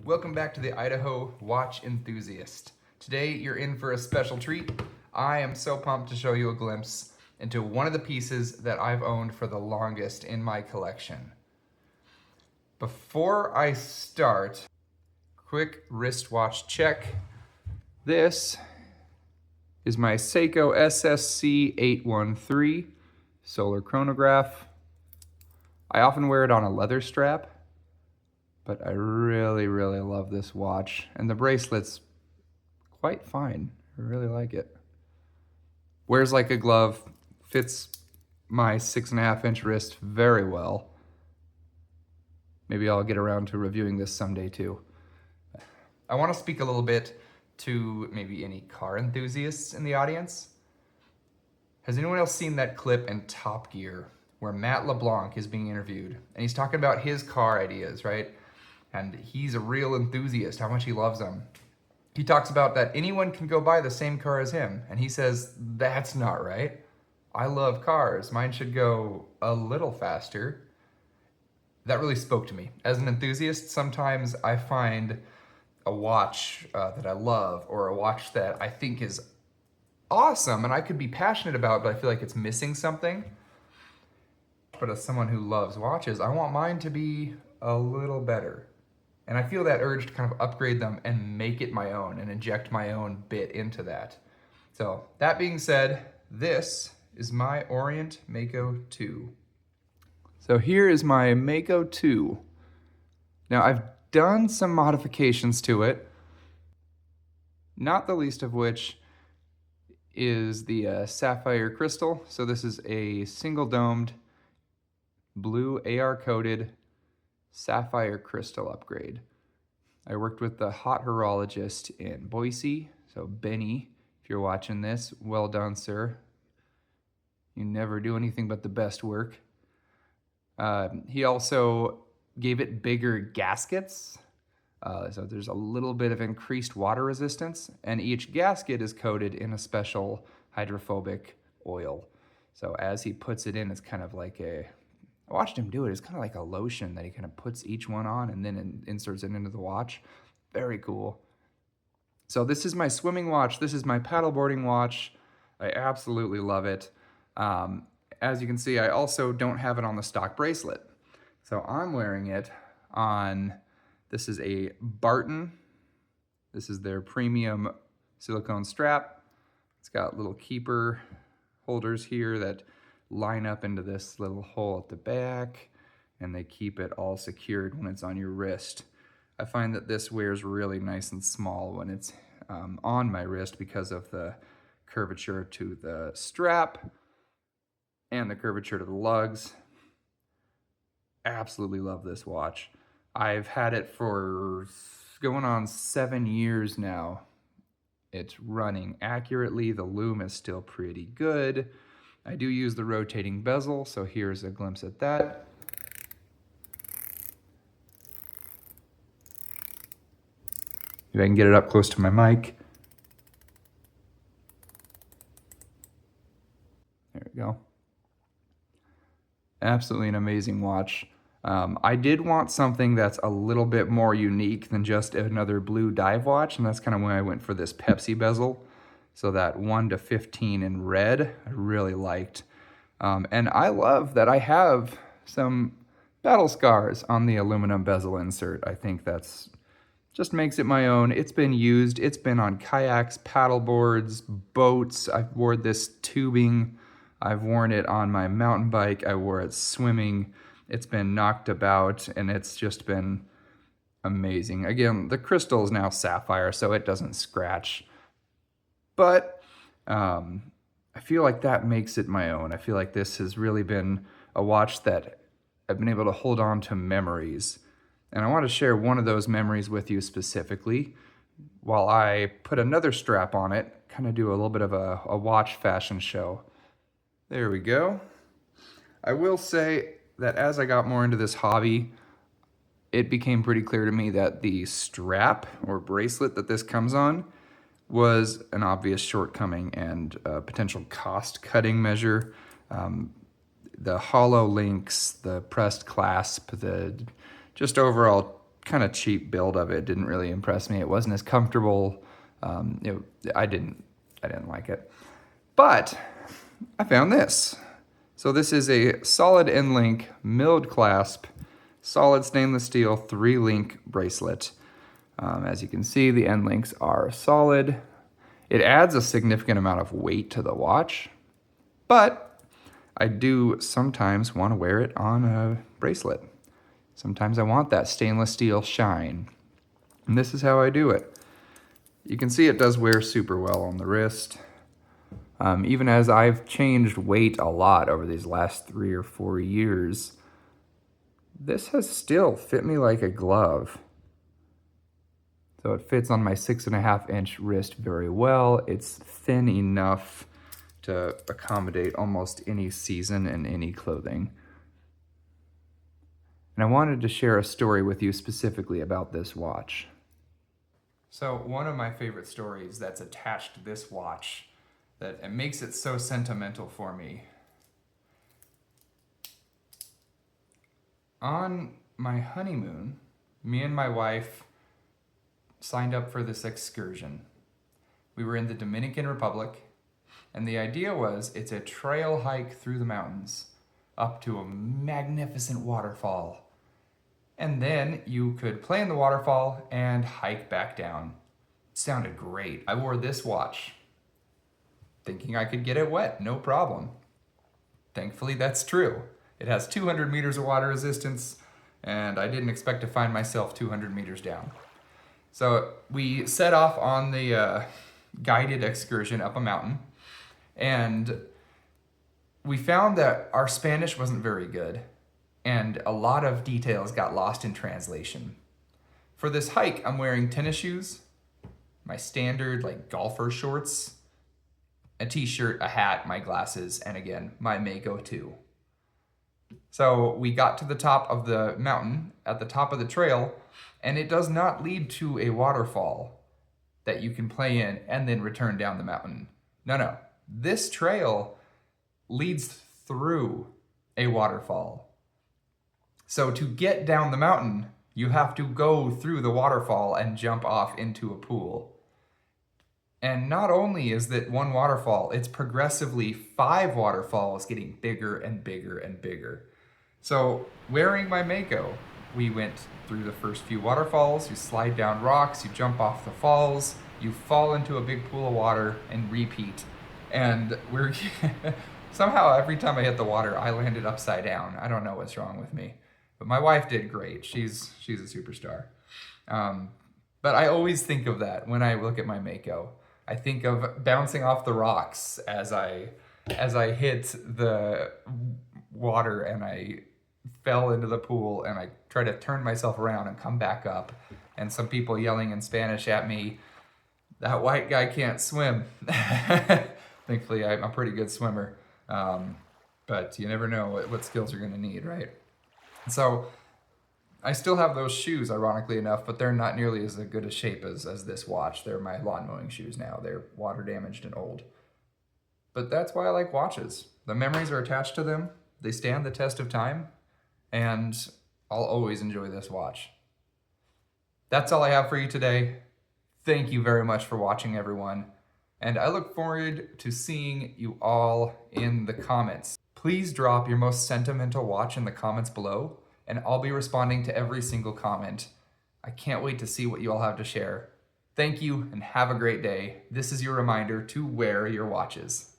Welcome back to the Idaho Watch Enthusiast. Today you're in for a special treat. I am so pumped to show you a glimpse into one of the pieces that I've owned for the longest in my collection. Before I start, quick wristwatch check. This is my Seiko SSC 813 solar chronograph. I often wear it on a leather strap, but I really love this watch, and the bracelet's quite fine. I really like it. Wears like a glove, fits my 6.5-inch wrist very well. Maybe I'll get around to reviewing this someday too. I want to speak a little bit to maybe any car enthusiasts in the audience. Has anyone else seen that clip in Top Gear where Matt LeBlanc is being interviewed and he's talking about his car ideas, right? And he's a real enthusiast, how much he loves them. He talks about that anyone can go buy the same car as him, and he says, that's not right. I love cars. Mine should go a little faster. That really spoke to me. As an enthusiast, sometimes I find a watch that I love, or a watch that I think is awesome and I could be passionate about, but I feel like it's missing something. But as someone who loves watches, I want mine to be a little better. And I feel that urge to kind of upgrade them and make it my own and inject my own bit into that. So that being said, this is my Orient Mako 2. So here is my Mako 2. Now I've done some modifications to it, not the least of which is the sapphire crystal. So this is a single domed blue AR coated sapphire crystal upgrade. I worked with the hot horologist in Boise, so Benny, if you're watching this, well done, sir. You never do anything but the best work. He also gave it bigger gaskets, so there's a little bit of increased water resistance, and each gasket is coated in a special hydrophobic oil. So as he puts it in, it's kind of like I watched him do it. It's kind of like a lotion that he kind of puts each one on and then inserts it into the watch. Very cool. So this is my swimming watch. This is my paddleboarding watch. I absolutely love it. As you can see, I also don't have it on the stock bracelet. So I'm wearing it on, this is a Barton. This is their premium silicone strap. It's got little keeper holders here that line up into this little hole at the back, and they keep it all secured when it's on your wrist. I find that this wears really nice and small when it's on my wrist because of the curvature to the strap and the curvature to the lugs. Absolutely love this watch. I've had it for going on 7 years now. It's running accurately. The lume is still pretty good. I do use the rotating bezel, so here's a glimpse at that. If I can get it up close to my mic. There we go. Absolutely an amazing watch. I did want something that's a little bit more unique than just another blue dive watch, and that's kind of why I went for this Pepsi bezel. So that 1 to 15 in red, I really liked. And I love that I have some battle scars on the aluminum bezel insert. I think that's just makes it my own. It's been used. It's been on kayaks, paddle boards, boats. I've worn this tubing. I've worn it on my mountain bike. I wore it swimming. It's been knocked about, and it's just been amazing. Again, the crystal is now sapphire, so it doesn't scratch. But I feel like that makes it my own. I feel like this has really been a watch that I've been able to hold on to memories. And I want to share one of those memories with you specifically while I put another strap on it, kind of do a little bit of a watch fashion show. There we go. I will say that as I got more into this hobby, it became pretty clear to me that the strap or bracelet that this comes on was an obvious shortcoming and a potential cost-cutting measure. The hollow links, the pressed clasp, the just overall kind of cheap build of it didn't really impress me. It wasn't as comfortable. I didn't like it. But I found this. So this is a solid end link milled clasp, solid stainless steel 3-link bracelet. As you can see, the end links are solid. It adds a significant amount of weight to the watch, but I do sometimes want to wear it on a bracelet. Sometimes I want that stainless steel shine, and this is how I do it. You can see it does wear super well on the wrist. Even as I've changed weight a lot over these last 3 or 4 years, this has still fit me like a glove. So it fits on my 6.5-inch wrist very well. It's thin enough to accommodate almost any season and any clothing. And I wanted to share a story with you specifically about this watch. So one of my favorite stories that's attached to this watch, that it makes it so sentimental for me. On my honeymoon, me and my wife signed up for this excursion. We were in the Dominican Republic, and the idea was it's a trail hike through the mountains up to a magnificent waterfall. And then you could play in the waterfall and hike back down. It sounded great. I wore this watch, thinking I could get it wet, no problem. Thankfully, that's true. It has 200 meters of water resistance, and I didn't expect to find myself 200 meters down. So we set off on the guided excursion up a mountain, and we found that our Spanish wasn't very good, and a lot of details got lost in translation. For this hike, I'm wearing tennis shoes, my standard like golfer shorts, a t-shirt, a hat, my glasses, and again, my Mako 2. So we got to the top of the mountain, at the top of the trail, and it does not lead to a waterfall that you can play in and then return down the mountain. No. This trail leads through a waterfall. So to get down the mountain, you have to go through the waterfall and jump off into a pool. And not only is that one waterfall, it's progressively 5 waterfalls getting bigger and bigger and bigger. So wearing my Mako, we went through the first few waterfalls, you slide down rocks, you jump off the falls, you fall into a big pool of water and repeat. And we're somehow every time I hit the water, I landed upside down. I don't know what's wrong with me. But my wife did great. She's a superstar. But I always think of that when I look at my Mako. I think of bouncing off the rocks as I hit the water and I fell into the pool, and I tried to turn myself around and come back up, and some people yelling in Spanish at me, "That white guy can't swim." Thankfully, I'm a pretty good swimmer, but you never know what skills you're going to need, right? So I still have those shoes, ironically enough, but they're not nearly as good a shape as this watch. They're my lawn mowing shoes now. They're water damaged and old. But that's why I like watches. The memories are attached to them. They stand the test of time, and I'll always enjoy this watch. That's all I have for you today. Thank you very much for watching, everyone. And I look forward to seeing you all in the comments. Please drop your most sentimental watch in the comments below, and I'll be responding to every single comment. I can't wait to see what you all have to share. Thank you, and have a great day. This is your reminder to wear your watches.